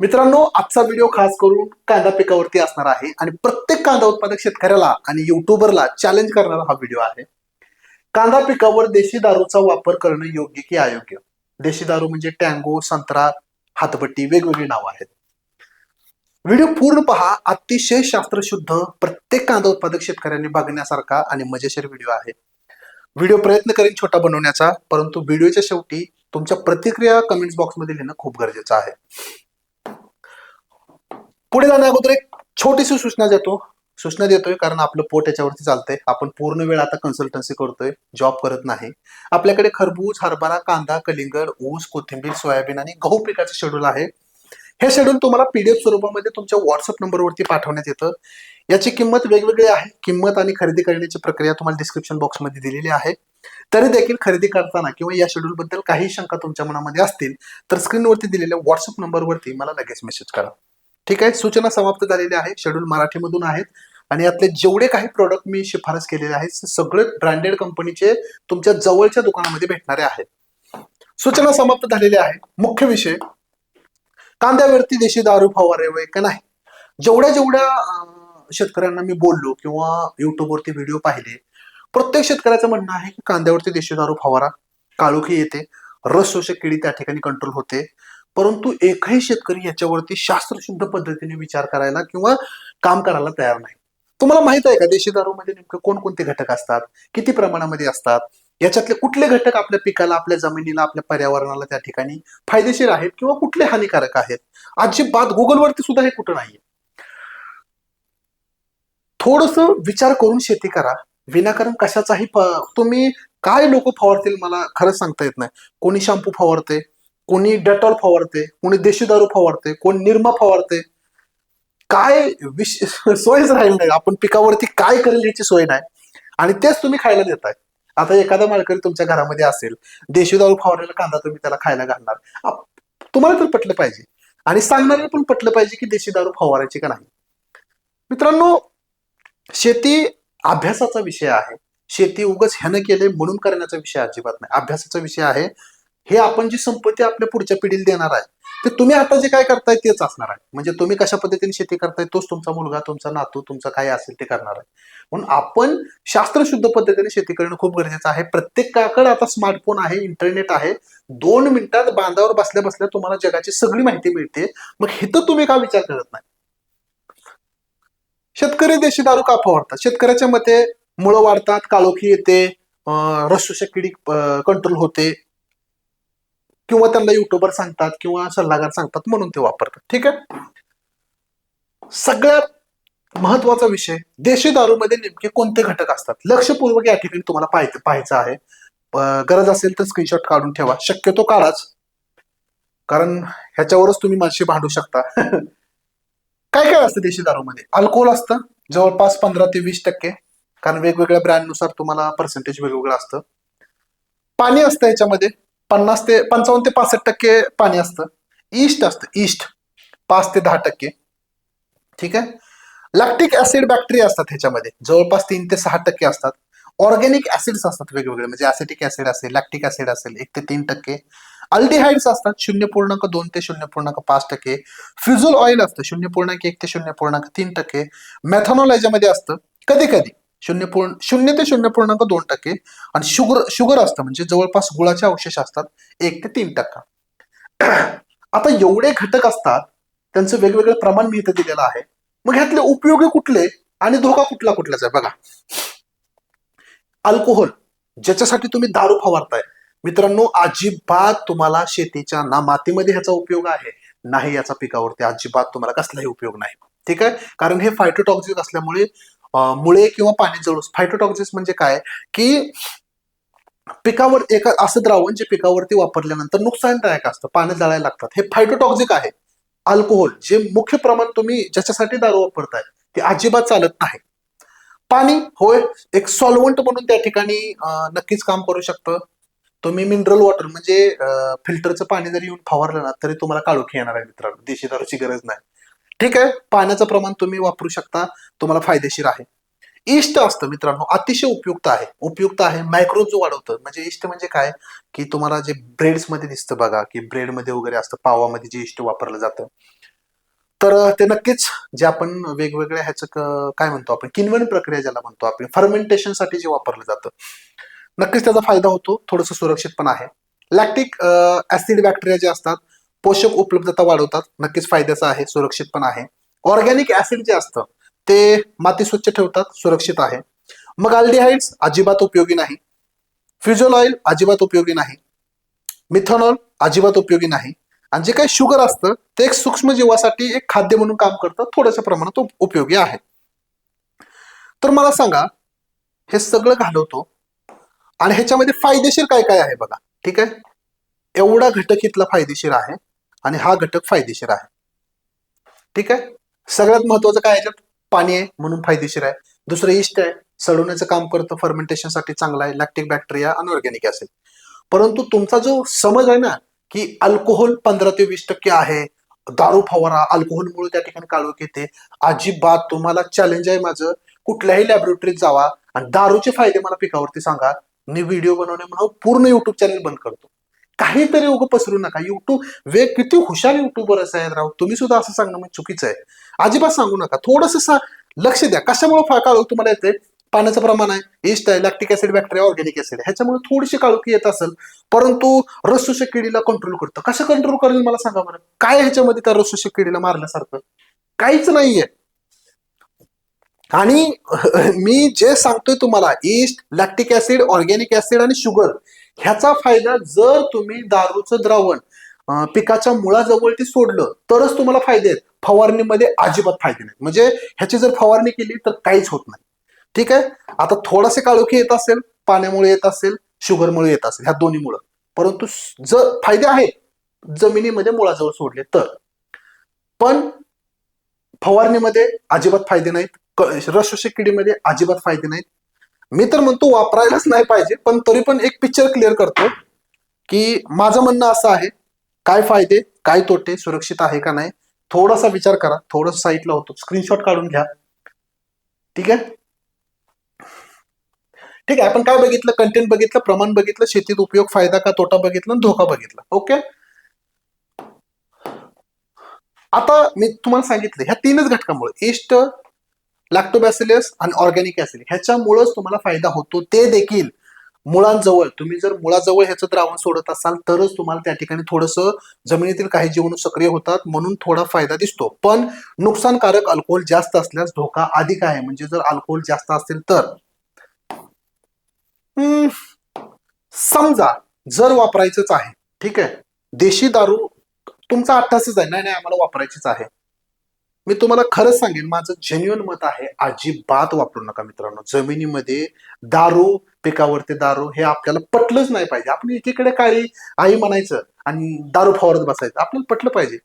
मित्रांनो, आजचा व्हिडिओ खास करून कांदा पिकावरती असणार आहे आणि प्रत्येक कांदा उत्पादक शेतकऱ्याला आणि युट्यूबरला चॅलेंज करणारा हा व्हिडिओ आहे. कांदा पिकावर देशी दारूचा वापर करणं योग्य की अयोग्य? देशी दारू म्हणजे टँगो, संत्रा, हातभट्टी, वेगवेगळी नावं आहेत. व्हिडिओ पूर्ण पहा. अतिशय शास्त्रशुद्ध, प्रत्येक कांदा उत्पादक शेतकऱ्यांनी बघण्यासारखा आणि मजेशीर व्हिडिओ आहे. व्हिडिओ प्रयत्न करीन छोटा बनवण्याचा, परंतु व्हिडिओच्या शेवटी तुमच्या प्रतिक्रिया कमेंट्स बॉक्समध्ये लिहिणं खूप गरजेचं आहे. पुढे जाण्या अगोदर एक छोटीशी सूचना देतोय कारण आपलं पोट याच्यावरती चालतंय. आपण पूर्ण वेळ आता कन्सल्टन्सी करतोय, जॉब करत नाही. आपल्याकडे खरबूज, हरभरा, कांदा, कलिंगड, ऊस, कोथिंबीर, सोयाबीन आणि गहू पिकाचं शेड्यूल आहे. हे शेड्यूल तुम्हाला पीडीएफ स्वरूपामध्ये तुमच्या व्हॉट्सअप नंबरवरती पाठवण्यात येतं. याची किंमत वेगवेगळी आहे. किंमत आणि खरेदी करण्याची प्रक्रिया तुम्हाला डिस्क्रिप्शन बॉक्समध्ये दिलेली आहे. तरी देखील खरेदी करताना किंवा या शेड्यूल बद्दल काही शंका तुमच्या मनामध्ये असतील तर स्क्रीनवरती दिलेल्या व्हॉट्सअप नंबरवरती मला लगेच मेसेज करा. ठीक आहे. सूचना समाप्त झालेली आहे. शेड्यूल मराठीमधून आहेत आणि यातले जेवढे काही प्रोडक्ट मी शिफारस केलेले आहेत सगळे ब्रँडेड कंपनीचे तुमच्या जवळच्या दुकानामध्ये भेटणारे आहेत. सूचना समाप्त झालेल्या आहेत. मुख्य विषय, कांद्यावरती देशी दारू फवारावे का नाही. जेवढ्या शेतकऱ्यांना मी बोललो किंवा युट्यूबवरती व्हिडिओ पाहिले, प्रत्येक शेतकऱ्याचं म्हणणं आहे की कांद्यावरती देशी दारू फवारा, काळोखी येते, रस शोषक किडी त्या ठिकाणी कंट्रोल होते. परंतु एकही शेतकरी याच्यावरती शास्त्रशुद्ध पद्धतीने विचार करायला किंवा काम करायला तयार नाही. तुम्हाला माहित आहे का देशी दारूमध्ये नेमकं कोणकोणते घटक असतात, किती प्रमाणामध्ये असतात, याच्यातले कुठले घटक आपल्या पिकाला, आपल्या जमिनीला, आपल्या पर्यावरणाला त्या ठिकाणी फायदेशीर आहेत किंवा कुठले हानिकारक आहेत? अजिबात गुगलवरती सुद्धा हे कुठं नाहीये. थोडस विचार करून शेती करा. विनाकारण कशाचाही तुम्ही काय लोक फवारतील मला खरंच सांगता येत नाही. कोणी शॅम्पू फवारते, कोणी डेटॉल फवारते, कोणी देशी दारू फवारते, कोण निरमा फवारते. काय सोयच राहील नाही. आपण पिकावरती काय करेल याची सोय नाही आणि तेच तुम्ही खायला देताय. आता एखादा माळकरी तुमच्या घरामध्ये असेल, देशी दारू फवारलेला कांदा तुम्ही त्याला खायला घालणार. तुम्हाला तर पटलं पाहिजे आणि सांगणारे पण पटलं पाहिजे की देशी दारू फवारायची का नाही. मित्रांनो, शेती अभ्यासाचा विषय आहे. शेती उगाच ह्यानं केले म्हणून करण्याचा विषय अजिबात नाही. अभ्यासाचा विषय आहे. हे आपण जी संपत्ती आपल्या पुढच्या पिढीला देणार आहे ते तुम्ही आता जे काय करताय तेच असणार आहे. म्हणजे तुम्ही कशा पद्धतीने शेती करताय तोच तुमचा मुलगा, तुमचा नातू, तुमचा काय असेल ते करणार आहे. म्हणून आपण शास्त्रशुद्ध पद्धतीने शेती करणं खूप गरजेचं आहे. प्रत्येकाकडे आता स्मार्टफोन आहे, इंटरनेट आहे. 2 मिनिटात बांधावर बसल्या बसल्या तुम्हाला जगाची सगळी माहिती मिळते. मग हिथं तुम्ही का विचार करत नाही? शेतकरी देशी दारू का फवारतात? शेतकऱ्याच्या मते मुळं वाढतात, काळोखी येते, रस शोषक किडी कंट्रोल होते किंवा त्यांना युट्यूबर सांगतात किंवा सल्लागार सांगतात म्हणून ते वापरतात. ठीक आहे. सगळ्यात महत्वाचा विषय, देशी दारूमध्ये नेमके कोणते घटक असतात लक्षपूर्वक या ठिकाणी तुम्हाला पाहायचं आहे. गरज असेल तर स्क्रीनशॉट काढून ठेवा. शक्यतो काढाच, कारण ह्याच्यावरच तुम्ही माझी भांडू शकता. काय काय असतं देशी दारूमध्ये? अल्कोहोल असतं जवळपास 15 ते 20%, कारण वेगवेगळ्या ब्रँडनुसार तुम्हाला पर्सेंटेज वेगवेगळं असतं. पाणी असतं याच्यामध्ये 55 ते 65% पाणी असतं. ईस्ट असतं, ईस्ट 5 ते 10%. ठीक आहे. लॅक्टिक ऍसिड बॅक्टेरिया असतात ह्याच्यामध्ये जवळपास 3 ते 6% असतात. ऑर्गॅनिक ऍसिड्स असतात वेगवेगळे, म्हणजे ऍसिटिक ऍसिड असेल, लॅक्टिक ऍसिड असेल 1 ते 3%. अल्डिहाइड्स असतात 0.2 ते 0.5%. फ्युजल ऑइल असतं 0.1 ते 0.3%. मेथनॉल याच्यामध्ये असतं कधी कधी 0 ते 0.2%. आणि शुगर असतं, म्हणजे जवळपास गुळाचे अवशेष असतात 1 ते 3%. आता एवढे घटक असतात, त्यांचं वेगवेगळं प्रमाण मी इथं दिलेलं आहे. मग ह्यातले उपयोगी कुठले आणि धोका कुठलाच आहे बघा. अल्कोहोल, ज्याच्यासाठी तुम्ही दारू फवारताय, मित्रांनो अजिबात तुम्हाला शेतीच्या ना मातीमध्ये ह्याचा उपयोग आहे, नाही याचा पिकावरती अजिबात तुम्हाला कसलाही उपयोग नाही. ठीक आहे. कारण हे फायटोटॉक्सिक असल्यामुळे मुळे किंवा पाणी जळून, फायटोटॉक्सिक म्हणजे काय की पिकावर एक असं द्रावण जे पिकावरती वापरल्यानंतर नुकसानदायक असतं, पाणी जाळायला लागतात, हे फायटोटॉक्सिक आहे. अल्कोहोल जे मुख्य प्रमाण तुम्ही ज्याच्यासाठी दारू वापरताय ते अजिबात चालत नाही. पाणी होय, एक सॉल्व्हंट म्हणून त्या ठिकाणी नक्कीच काम करू शकतं. तुम्ही मिनरल वॉटर म्हणजे फिल्टरचं पाणी जरी येऊन फवारलं ना तरी तुम्हाला काळोखी येणार आहे मित्रांनो. देशी दारूची गरज नाही. ठीक आहे. पाण्याचं प्रमाण तुम्ही वापरू शकता, तुम्हाला फायदेशीर आहे. ईस्ट असतं मित्रांनो, अतिशय उपयुक्त आहे. मायक्रोब्स वाढवतं. म्हणजे ईस्ट म्हणजे काय, की तुम्हाला जे ब्रेड्स मध्ये दिसतं बघा, की ब्रेड मध्ये वगैरे असतं, पावामध्ये जे ईस्ट वापरलं जातं, तर ते नक्कीच जे आपण वेगवेगळ्या ह्याचं काय म्हणतो आपण, किण्वन प्रक्रिया ज्याला म्हणतो आपण, फर्मेंटेशनसाठी जे वापरलं जातं, नक्कीच त्याचा फायदा होतो. थोडंसं सुरक्षित पण आहे. लॅक्टिक ऍसिड बॅक्टेरिया जे असतात, पोषक उपलब्धता वाढवतात. नक्कीच फायद्याचं आहे, सुरक्षित पण आहे. ऑर्गॅनिक ऍसिड जे असतं ते माती स्वच्छ ठेवतात, सुरक्षित आहे. मग अल्डिहाइड्स अजिबात उपयोगी नाही. फ्युजल ऑइल अजिबात उपयोगी नाही. मिथेनॉल अजिबात उपयोगी नाही. आणि जे काही शुगर असतं ते एक सूक्ष्म जीवासाठी एक खाद्य म्हणून काम करतं, थोड्याशा प्रमाणात उपयोगी आहे. तर मला सांगा, हे सगळं घालवतो आणि ह्याच्यामध्ये फायदेशीर काय काय आहे बघा. ठीक आहे, एवढा घटक इथला फायदेशीर आहे आणि हा घटक फायदेशीर आहे. ठीक आहे, सगळ्यात महत्वाचं काय याच्यात, पाणी आहे म्हणून फायदेशीर आहे. दुसरं ईस्ट आहे, सडवण्याचं काम करतं, फर्मेंटेशनसाठी चांगलं आहे. लॅक्टिक बॅक्टेरिया आणि ऑर्गॅनिक ऍसिड. परंतु तुमचा जो समज आहे ना, की अल्कोहोल 15 ते 20% आहे, दारू फवारा, अल्कोहोलमुळे त्या ठिकाणी काळोख येते, अजिबात. तुम्हाला चॅलेंज आहे माझं, कुठल्याही लॅबोरेटरीत जावा आणि दारूचे फायदे मला पिकावरती सांगा. मी व्हिडिओ बनवणे म्हणून पूर्ण युट्यूब चॅनल बंद करतो. काहीतरी उगं पसरू नका. युट्यूब किती हुशार युट्यूबर आहेत राव, तुम्ही सुद्धा असं सांगणं म्हणजे चुकीचं आहे. अजिबात सांगू नका. थोडस लक्ष द्या, कशामुळे काळोख तुम्हाला येते. पाण्याचं प्रमाण आहे, ईस्ट आहे, lactic acid bacteria, organic acid, ह्याच्यामुळे थोडीशी काळोखी येत असेल. परंतु रसशोषक किडीला कंट्रोल करतं. कसं कंट्रोल करेल मला सांगा बरं, काय ह्याच्यामध्ये त्या रसशोषक किडीला मारल्यासारखं काहीच नाहीये. आणि मी जे सांगतोय तुम्हाला, east, lactic acid, organic acid आणि शुगर, ह्याचा फायदा जर तुम्ही दारूचं द्रावण पिकाच्या मुळाजवळ ते सोडलं तरच तुम्हाला फायदे आहेत. फवारणीमध्ये अजिबात फायदे नाहीत. म्हणजे ह्याची जर फवारणी केली तर काहीच होत नाही. ठीक आहे, आता थोडासे काळोखी येत असेल, पाण्यामुळे येत असेल, शुगरमुळे येत असेल, ह्या दोन्हीमुळे. परंतु जर फायदे आहेत जमिनीमध्ये मुळाजवळ सोडले तर. पण फवारणीमध्ये अजिबात फायदे नाहीत, रसशोषक किडीमध्ये अजिबात फायदे नाहीत. मी तर म्हणतो वापरायलाच नाही पाहिजे. पण तरी पण एक पिक्चर क्लिअर करतो, की माझं म्हणणं असं आहे, काय फायदे काय तोटे, सुरक्षित आहे का नाही, थोडासा विचार करा. थोडंसं साईटला होतो, स्क्रीनशॉट काढून घ्या. ठीक आहे, ठीक आहे. आपण काय बघितलं, कंटेंट बघितलं, प्रमाण बघितलं, शेतीत उपयोग, फायदा का तोटा बघितलं, धोका बघितला. ओके, आता मी तुम्हाला सांगितलं ह्या तीनच घटकामुळे, ईस्ट, लॅक्टोबॅसिलस आणि ऑर्गॅनिक ऍसिड, ह्याच्यामुळेच तुम्हाला फायदा होतो. ते देखील मुळांजवळ. तुम्ही जर मुळाजवळ ह्याचं द्रावण सोडत असाल तरच तुम्हाला त्या ठिकाणी थोडंसं जमिनीतील काही जीवाणू सक्रिय होतात, म्हणून थोडा फायदा दिसतो. पण नुकसानकारक अल्कोहोल जास्त असल्यास धोका अधिक आहे. म्हणजे जर अल्कोहोल जास्त असेल तर समजा जर वापरायचंच आहे, ठीक आहे, देशी दारू तुमचा अट्टासच आहे, नाही नाही आम्हाला वापरायचीच आहे, मी तुम्हाला खरंच सांगेन, माझं जेन्युअन मत आहे, अजिबात वापरू नका मित्रांनो. जमिनीमध्ये दारू, पिकावरती दारू, हे आपल्याला पटलंच नाही पाहिजे. आपण एकीकडे काळी आई म्हणायचं आणि दारू फवारत बसायचं, आपल्याला पटलं पाहिजे.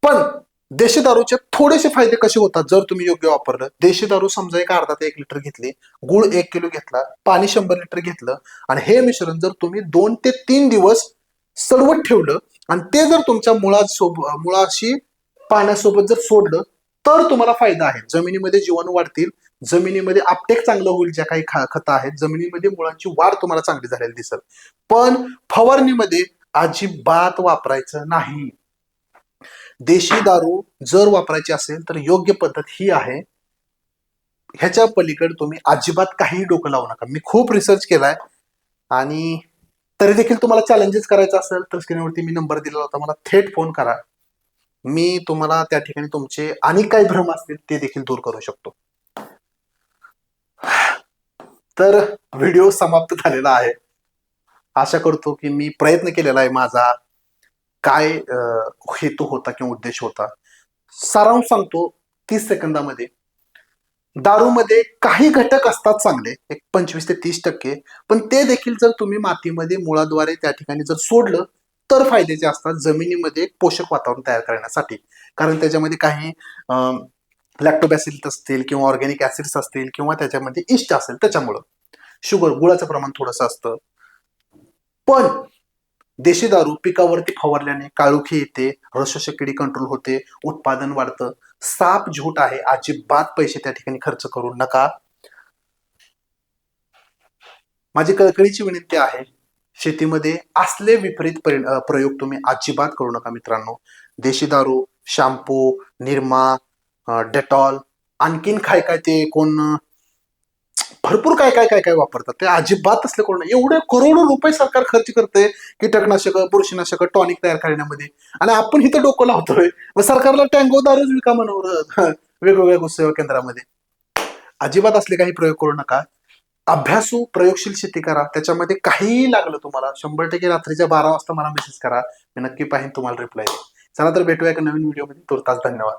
पण देशी दारूचे थोडेसे फायदे कसे होतात जर तुम्ही योग्य वापरलं. देशी दारू समजा एक अर्धा ते 1 लिटर घेतली, गुळ 1 किलो घेतला, पाणी 100 लिटर घेतलं आणि हे मिश्रण जर तुम्ही 2 ते 3 दिवस सडवत ठेवलं आणि ते जर तुमच्या मुळाशी पाण्यासोबत जर सोडलं तर तुम्हाला फायदा आहे. जमिनीमध्ये जीवाणू वाढतील, जमिनीमध्ये आपटेक चांगलं होईल, ज्या काही खतं आहेत, जमिनीमध्ये मुळांची वाढ तुम्हाला चांगली झालेली दिसेल. पण फवारणीमध्ये अजिबात वापरायचं नाही. देशी दारू जर वापरायची असेल तर योग्य पद्धत ही आहे, ह्याच्या पलीकडे तुम्ही अजिबात काही डोकं लावू नका. मी खूप रिसर्च केलाय आणि तरी देखील तुम्हाला चॅलेंजेस करायचं असेल तर स्क्रीनवरती मी नंबर दिलेला होता, मला थेट फोन करा. मी तुम्हाला त्या ठिकाणी तुमचे आणि काही भ्रम असतील ते देखील दूर करू शकतो. तर व्हिडिओ समाप्त झालेला आहे. आशा करतो की मी प्रयत्न केलेला आहे, माझा काय हेतू होता किंवा उद्देश होता. सारांश सांगतो 30 सेकंदामध्ये. दारूमध्ये काही घटक असतात चांगले, एक 25 ते 30%, पण ते देखील जर तुम्ही मातीमध्ये मुळाद्वारे त्या ठिकाणी जर सोडलं तर फायद्याचे असतात, जमिनीमध्ये एक पोषक वातावरण तयार करण्यासाठी. कारण त्याच्यामध्ये काही लॅक्टोबॅसिलस असतील किंवा ऑर्गॅनिक ऍसिड्स असतील किंवा त्याच्यामध्ये ईस्ट असेल, त्याच्यामुळं शुगर, गुळाचं प्रमाण थोडंसं असतं. पण देशी दारू पिकावरती फवारल्याने काळोखी येते, रसशोषक किडी कंट्रोल होते, उत्पादन वाढतं. साप झूट आहे, अजिबात पैसे त्या ठिकाणी खर्च करू नका. माझी कळकळीची विनंती आहे, शेतीमध्ये असले विपरीत प्रयोग तुम्ही अजिबात करू नका मित्रांनो. देशी दारू, शॅम्पू, निरमा, डेटॉल, आणखीन काय काय ते कोण भरपूर काय काय काय काय वापरतात. ते अजिबात असले करू नये. एवढे करोडो रुपये सरकार खर्च करते कीटकनाशक, बुरशीनाशक, टॉनिक तयार करण्यामध्ये, आणि आपण इथं डोकं लावतोय. मग सरकारला टँगो दारूच विका म्हणून वेगवेगळ्या सेवा केंद्रामध्ये. अजिबात असले काही प्रयोग करू नका. अभ्यासू प्रयोगशील शेती करा. त्याच्यामध्ये काहीही लागलं तुम्हाला 100% रात्रीच्या 12 वाजता मला मेसेज करा. मी नक्की पाहीन, तुम्हाला रिप्लाय देईन. चला तर भेटूया एका नवीन व्हिडिओमध्ये. तुर्तास धन्यवाद.